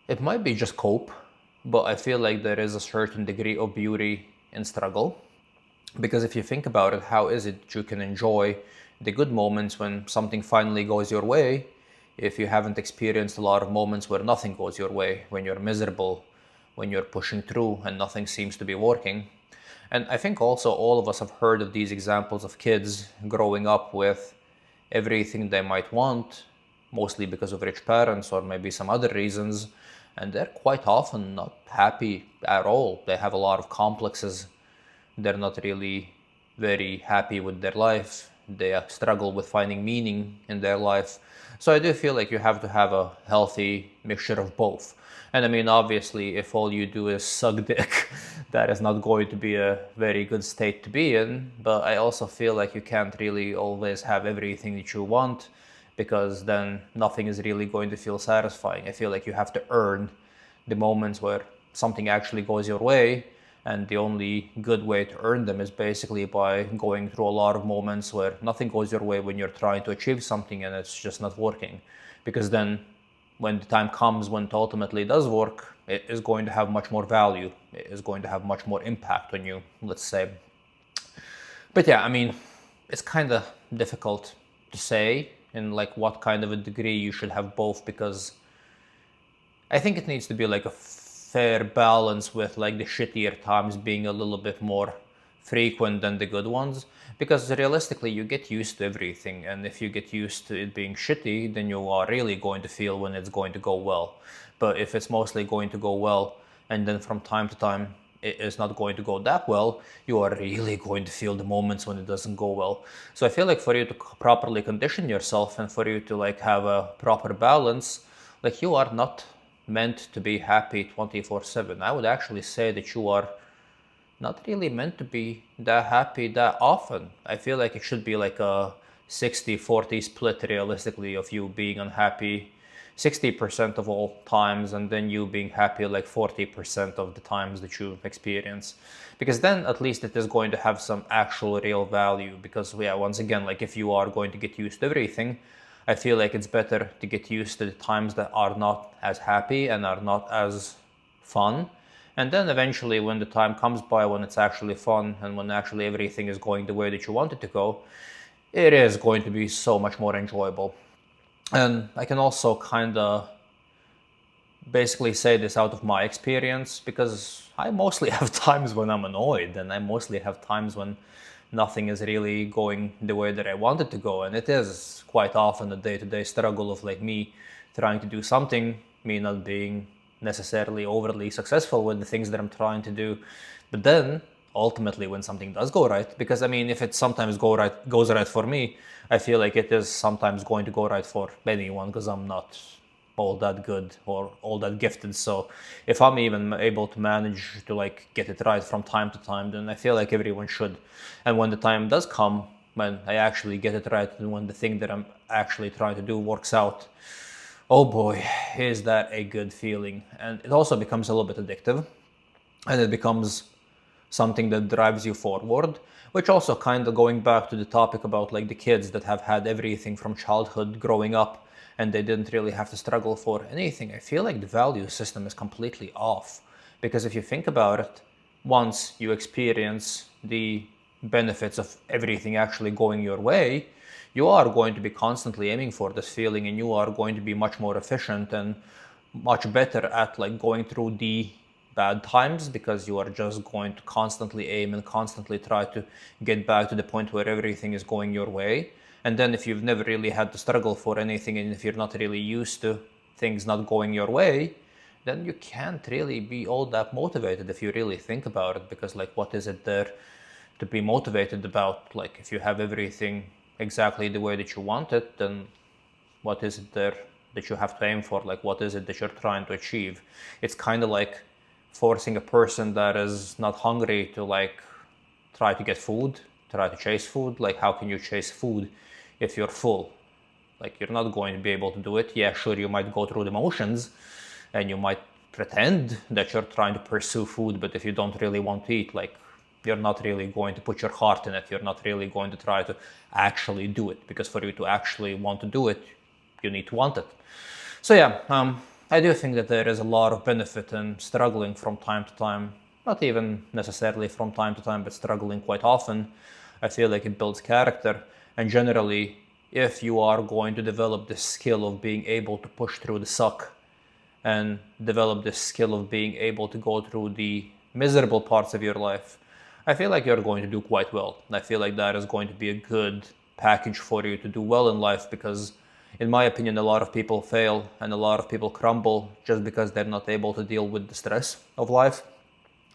It might be just cope, but I feel like there is a certain degree of beauty in struggle. Because if you think about it, how is it that you can enjoy the good moments when something finally goes your way if you haven't experienced a lot of moments where nothing goes your way, when you're miserable, when you're pushing through and nothing seems to be working? And I think also all of us have heard of these examples of kids growing up with everything they might want, mostly because of rich parents or maybe some other reasons, and they're quite often not happy at all. They have a lot of complexes. They're not really very happy with their life. They struggle with finding meaning in their life. So I do feel like you have to have a healthy mixture of both. And I mean, obviously, if all you do is suck dick, that is not going to be a very good state to be in. But I also feel like you can't really always have everything that you want, because then nothing is really going to feel satisfying. I feel like you have to earn the moments where something actually goes your way, and the only good way to earn them is basically by going through a lot of moments where nothing goes your way when you're trying to achieve something and it's just not working. Because then when the time comes when it ultimately does work, it is going to have much more value. It is going to have much more impact on you, let's say. But yeah, I mean, it's kind of difficult to say in like what kind of a degree you should have both, because I think it needs to be like a fair balance with like the shittier times being a little bit more frequent than the good ones. Because realistically, you get used to everything, and if you get used to it being shitty, then you are really going to feel when it's going to go well. But if it's mostly going to go well, and then from time to time it is not going to go that well, you are really going to feel the moments when it doesn't go well. So I feel like for you to properly condition yourself and for you to like have a proper balance, like you are not meant to be happy 24/7. I would actually say that you are not really meant to be that happy that often. I feel like it should be like a 60-40 split realistically of you being unhappy 60% of all times, and then you being happy like 40% of the times that you experience. Because then at least it is going to have some actual real value. Because yeah, once again, like if you are going to get used to everything, I feel like it's better to get used to the times that are not as happy and are not as fun. And then eventually, when the time comes by when it's actually fun and when actually everything is going the way that you want it to go, it is going to be so much more enjoyable. And I can also kind of basically say this out of my experience, because I mostly have times when I'm annoyed, and I mostly have times when nothing is really going the way that I want it to go. And it is quite often a day-to-day struggle of like me trying to do something, me not being necessarily overly successful with the things that I'm trying to do. But then ultimately when something does go right, because I mean, if it sometimes goes right for me, I feel like it is sometimes going to go right for anyone, because I'm not all that good or all that gifted. So if I'm even able to manage to like get it right from time to time, then I feel like everyone should. And when the time does come when I actually get it right, and when the thing that I'm actually trying to do works out, oh boy, is that a good feeling. And it also becomes a little bit addictive, and it becomes something that drives you forward. Which also kind of going back to the topic about like the kids that have had everything from childhood growing up, and they didn't really have to struggle for anything. I feel like the value system is completely off. Because if you think about it, once you experience the benefits of everything actually going your way, you are going to be constantly aiming for this feeling, and you are going to be much more efficient and much better at like going through the bad times, because you are just going to constantly aim and constantly try to get back to the point where everything is going your way. And then if you've never really had to struggle for anything, and if you're not really used to things not going your way, then you can't really be all that motivated if you really think about it. Because like, what is it there to be motivated about? Like, if you have everything exactly the way that you want it, then what is it there that you have to aim for? Like, what is it that you're trying to achieve? It's kind of like forcing a person that is not hungry to like try to get food, try to chase food. Like, how can you chase food if you're full? Like, you're not going to be able to do it. Yeah, sure, you might go through the motions and you might pretend that you're trying to pursue food, but if you don't really want to eat, like, you're not really going to put your heart in it. You're not really going to try to actually do it, because for you to actually want to do it, you need to want it. So yeah, I do think that there is a lot of benefit in struggling from time to time, not even necessarily from time to time, but struggling quite often. I feel like it builds character. And generally, if you are going to develop the skill of being able to push through the suck and develop the skill of being able to go through the miserable parts of your life, I feel like you're going to do quite well. I feel like that is going to be a good package for you to do well in life because, in my opinion, a lot of people fail and a lot of people crumble just because they're not able to deal with the stress of life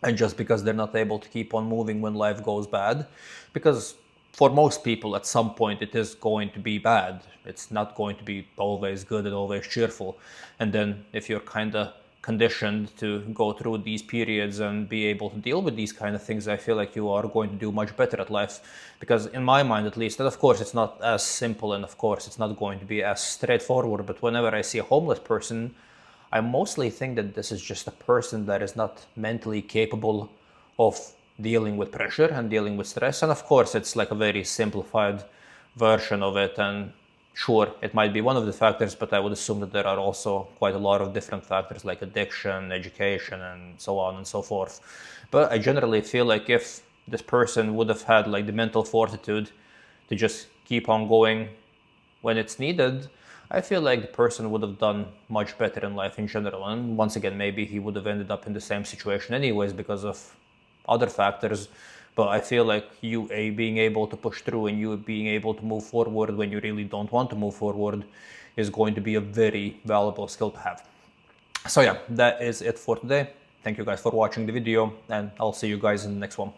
and just because they're not able to keep on moving when life goes bad. Because for most people, at some point, it is going to be bad. It's not going to be always good and always cheerful. And then if you're kind of conditioned to go through these periods and be able to deal with these kind of things, I feel like you are going to do much better at life. Because in my mind, at least, and of course it's not as simple, and of course it's not going to be as straightforward, but whenever I see a homeless person, I mostly think that this is just a person that is not mentally capable of dealing with pressure and dealing with stress. And of course, it's like a very simplified version of it. And sure, it might be one of the factors, but I would assume that there are also quite a lot of different factors like addiction, education, and so on and so forth. But I generally feel like if this person would have had like the mental fortitude to just keep on going when it's needed, I feel like the person would have done much better in life in general. And once again, maybe he would have ended up in the same situation anyways because of other factors. But I feel like you being able to push through and you being able to move forward when you really don't want to move forward is going to be a very valuable skill to have. So yeah, that is it for today. Thank you guys for watching the video, and I'll see you guys in the next one.